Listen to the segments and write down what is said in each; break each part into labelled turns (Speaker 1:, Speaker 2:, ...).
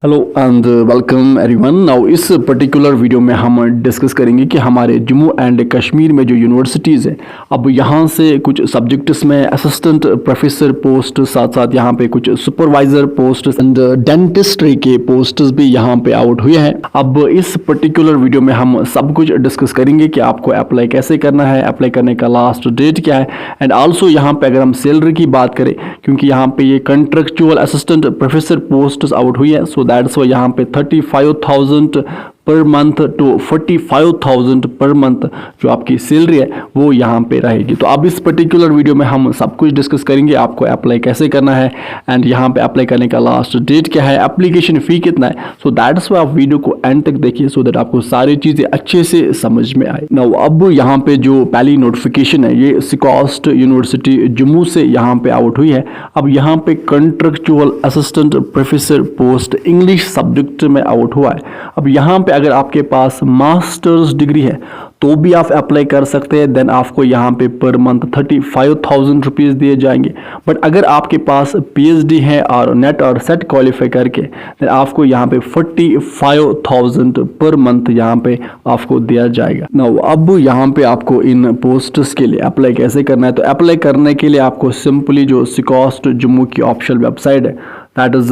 Speaker 1: Hello and welcome everyone. Now इस particular video में हम डिस्कस करेंगे कि हमारे जम्मू एंड कश्मीर में जो यूनिवर्सिटीज़ हैं, अब यहाँ से कुछ सब्जेक्ट्स में असिस्टेंट प्रोफेसर पोस्ट, साथ साथ यहाँ पे कुछ सुपरवाइजर पोस्ट एंड डेंटिस्ट्री के पोस्ट्स भी यहाँ पे आउट हुए हैं। अब इस पर्टिकुलर वीडियो में हम सब कुछ डिस्कस करेंगे कि आपको अप्लाई कैसे करना है, अप्लाई करने का लास्ट डेट क्या है, एंड आल्सो यहाँ पे अगर हम सैलरी की बात करें, क्योंकि यहाँ पे ये contractual assistant professor post out हुई है, सो दैट्स वाई यहाँ पे 35,000 per month to 45,000 per month जो आपकी सैलरी है वो यहाँ पे रहेगी। तो अब इस पर्टिकुलर वीडियो में हम सब कुछ डिस्कस करेंगे, आपको अप्लाई कैसे करना है एंड यहाँ पे अप्लाई करने का लास्ट डेट क्या है, एप्लीकेशन फ़ी कितना है। सो दैट्स वाई आप वीडियो को एंड तक देखिए सो दैट आपको सारी चीज़ें अच्छे से समझ में आए। नाउ अब यहाँ पे जो पहली नोटिफिकेशन है ये सिकॉस्ट यूनिवर्सिटी जम्मू से यहाँ पे आउट हुई है। अब यहाँ पे contractual assistant professor post English subject में आउट हुआ है। अब यहाँ पे अगर आपके पास मास्टर्स डिग्री है तो भी आप अप्लाई कर सकते हैं, देन आपको यहाँ पे पर मंथ 35,000 रुपीज़ दिए जाएंगे। बट अगर आपके पास पीएचडी है और नेट और सेट क्वालिफाई करके, देन आपको यहाँ पे 45,000 पर मंथ यहाँ पे आपको दिया जाएगा। नाउ अब यहाँ पे आपको इन पोस्ट्स के लिए अप्लाई कैसे करना है, तो अप्लाई करने के लिए आपको सिंपली जो सिकॉस्ट जम्मू की ऑफिशियल वेबसाइट है, that is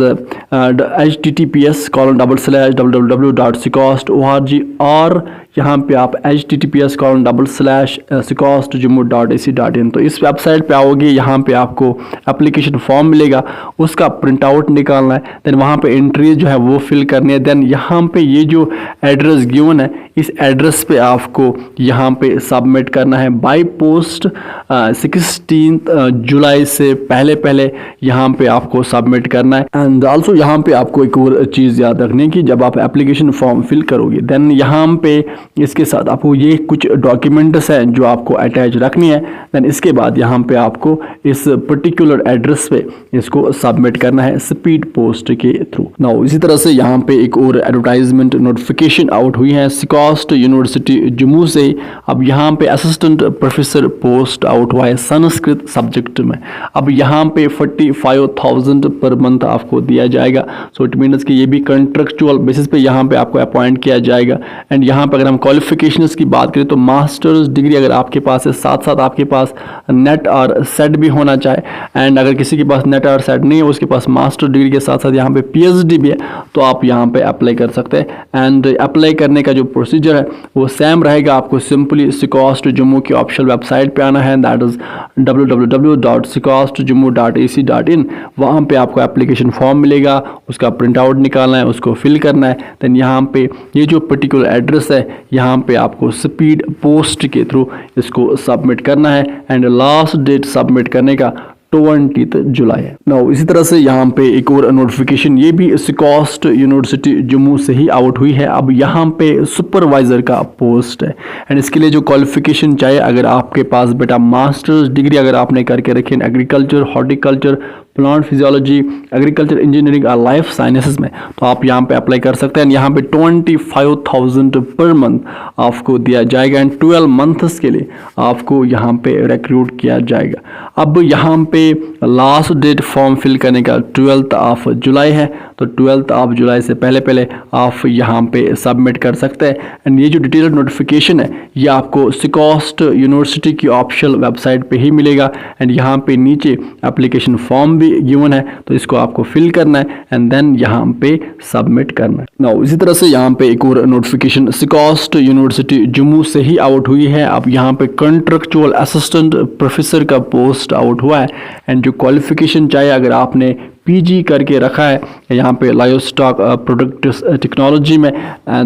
Speaker 1: https://www.sicost.org और यहाँ पे आप https://sicostjammu.ac.in। तो इस वेबसाइट पे आओगे, यहाँ पे आपको एप्लीकेशन फॉर्म मिलेगा, उसका प्रिंट आउट निकालना है, देन वहाँ पे एंट्रीज जो है वो फिल करनी है। देन यहाँ पे ये जो एड्रेस गिवन है इस एड्रेस पे आपको यहाँ पे सबमिट करना है बाय पोस्ट 16 जुलाई से पहले यहाँ पे आपको सबमिट करना है। एंड आल्सो यहाँ पे आपको एक और चीज़ याद रखनी है कि जब आप एप्लीकेशन फॉर्म फिल करोगे, देन यहाँ पे इसके साथ आपको ये कुछ डॉक्यूमेंट्स हैं जो आपको अटैच रखनी है। देन इसके बाद यहाँ पे आपको इस पर्टिकुलर एड्रेस पे इसको सबमिट करना है स्पीड पोस्ट के थ्रू। नाउ इसी तरह से यहाँ पे एक और एडवर्टाइजमेंट नोटिफिकेशन आउट हुई है सिकॉस्ट यूनिवर्सिटी जम्मू से। अब यहाँ पे असिस्टेंट प्रोफेसर पोस्ट आउट हुआ है संस्कृत सब्जेक्ट में। अब यहाँ पे 45,000 पर मंथ आपको दिया जाएगा। सो इट मीन्स कि ये भी कंट्रेक्चुअल बेसिस पे यहाँ पे आपको अपॉइंट किया जाएगा। एंड यहाँ पे अगर हम क्वालिफिकेशंस की बात करें तो मास्टर्स डिग्री अगर आपके पास है, साथ साथ आपके पास नेट और सेट भी होना चाहिए। एंड अगर किसी के पास नेट और सेट नहीं है, उसके पास मास्टर डिग्री के साथ साथ यहाँ पे पीएचडी भी है, तो आप यहाँ पे अप्लाई कर सकते हैं। एंड अप्लाई करने का जो प्रोसीजर है वो सेम रहेगा। आपको सिंपली सिकॉस्ट जम्मू की ऑफिशियल वेबसाइट पे आना है, दैट इज www.sicostjammu.ac.in। वहाँ पे आपको एप्लीकेशन फॉर्म मिलेगा, उसका प्रिंट आउट निकालना है, उसको फिल करना है। देन यहाँ पे ये जो पर्टिकुलर एड्रेस है यहाँ पे आपको स्पीड पोस्ट के थ्रू इसको सबमिट करना है। एंड लास्ट डेट सबमिट करने का 20 जुलाई है। नाउ इसी तरह से यहाँ पे एक और नोटिफिकेशन ये भी सिकॉस्ट यूनिवर्सिटी जम्मू से ही आउट हुई है। अब यहाँ पे सुपरवाइजर का पोस्ट है एंड इसके लिए जो क्वालिफिकेशन चाहिए, अगर आपके पास बेटा मास्टर्स डिग्री अगर आपने करके रखी है agriculture, horticulture, plant physiology, agriculture engineering और लाइफ साइंसेस में, तो आप यहाँ पे अप्लाई कर सकते हैं। यहाँ पे 25,000 पर मंथ आपको दिया जाएगा एंड 12 मंथ्स के लिए आपको यहाँ पे रिक्रूट किया जाएगा। अब यहाँ पे लास्ट डेट फॉर्म फिल करने का 12 जुलाई है, तो 12 जुलाई से पहले आप यहाँ पे सबमिट कर सकते हैं। एंड ये जो डिटेल्ड नोटिफिकेशन है ये आपको सिकॉस्ट यूनिवर्सिटी की ऑफिशियल वेबसाइट पे ही मिलेगा। एंड यहाँ पे नीचे एप्लीकेशन फॉर्म भी गिवन है, तो इसको आपको फिल करना है एंड देन यहाँ पे सबमिट करना है। नाउ इसी तरह से यहाँ पे एक और नोटिफिकेशन सिकॉस्ट यूनिवर्सिटी जम्मू से ही आउट हुई है। अब यहाँ पे कंट्रेक्चुअल असिस्टेंट प्रोफेसर का पोस्ट आउट हुआ है एंड जो क्वालिफिकेशन चाहिए, अगर आपने पीजी करके रखा है यहाँ पे लाइव स्टॉक प्रोडक्ट टेक्नोलॉजी में,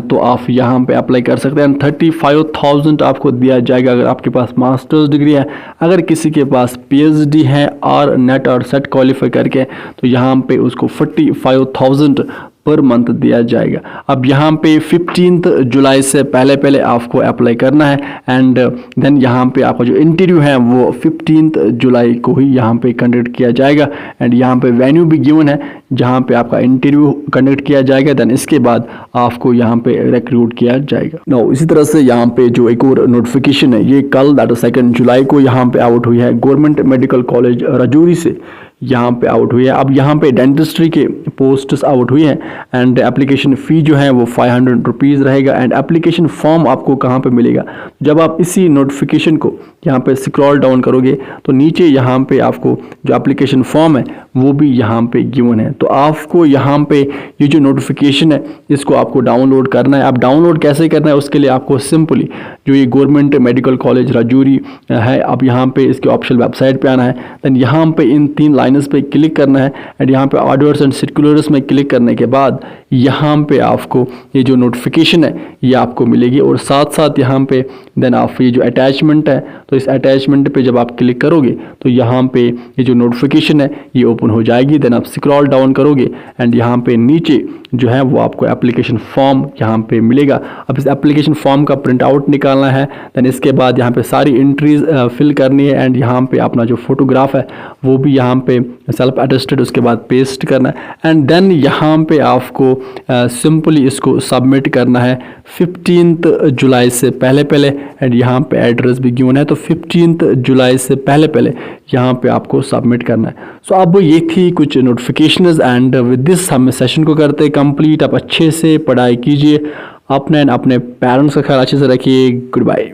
Speaker 1: तो आप यहाँ पे अप्लाई कर सकते हैं। 35,000 आपको दिया जाएगा अगर आपके पास मास्टर्स डिग्री है। अगर किसी के पास पीएचडी है और नेट और सेट क्वालिफाई करके, तो यहाँ पे उसको 45,000 पर मंथ दिया जाएगा। अब यहाँ पे 15 जुलाई से पहले आपको अप्लाई करना है एंड देन यहाँ पे आपका जो इंटरव्यू है वो 15 जुलाई को ही यहाँ पे कंडक्ट किया जाएगा। एंड यहाँ पे वेन्यू भी गिवन है जहाँ पे आपका इंटरव्यू कंडक्ट किया जाएगा, देन इसके बाद आपको यहाँ पे रिक्रूट किया जाएगा। नाउ इसी तरह से यहाँ पे जो एक और नोटिफिकेशन है ये कल दैट 2 जुलाई को यहाँ पे आउट हुई है गवर्नमेंट मेडिकल कॉलेज राजौरी से। यहाँ पे आउट हुई है। अब यहाँ पे डेंटिस्ट्री के पोस्ट्स आउट हुई हैं एंड एप्लीकेशन फ़ी जो है वो 500 रुपीज़ रहेगा। एंड एप्लीकेशन फॉर्म आपको कहाँ पे मिलेगा, जब आप इसी नोटिफिकेशन को यहाँ पे स्क्रॉल डाउन करोगे तो नीचे यहाँ पे आपको जो एप्लीकेशन फॉर्म है वो भी यहाँ पे गिवन है। तो आपको यहाँ पे ये जो नोटिफिकेशन है इसको आपको डाउनलोड करना है। अब डाउनलोड कैसे करना है, उसके लिए आपको सिंपली जो ये गवर्नमेंट मेडिकल कॉलेज राजौरी है, अब यहाँ पे इसके ऑफिशियल वेबसाइट पे आना है। दैन यहाँ पे इन 3 लाइन्स पे क्लिक करना है एंड यहाँ पे ऑर्डर्स एंड सर्कुलर्स में क्लिक करने के बाद यहाँ पे आपको ये जो नोटिफिकेशन है ये आपको मिलेगी और साथ साथ यहाँ पे देन आप ये जो अटैचमेंट है तो इस अटैचमेंट पे जब आप क्लिक करोगे तो यहाँ पे ये जो नोटिफिकेशन है ये ओपन हो जाएगी। देन आप स्क्रॉल डाउन करोगे एंड यहाँ पे नीचे जो है वो आपको एप्लीकेशन फॉर्म यहाँ पे मिलेगा। अब इस एप्लीकेशन फॉर्म का प्रिंट आउट निकालना है। देन इसके बाद यहाँ पे सारी एंट्रीज फिल करनी है एंड यहाँ पे अपना जो फोटोग्राफ है वो भी यहाँ पे सेल्फ अटेस्टेड उसके बाद पेस्ट करना है। एंड देन यहाँ पे आपको सिंपली इसको सबमिट करना है 15 जुलाई से पहले पहले। एंड यहाँ पे एड्रेस भी गिवन है तो 15 जुलाई से पहले पहले यहाँ पे आपको सबमिट करना है। सो अब ये थी कुछ नोटिफिकेशंस एंड विद दिस हम सेशन को करते कंप्लीट। आप अच्छे से पढ़ाई कीजिए, अपने पेरेंट्स का ख्याल अच्छे से रखिए। Good bye.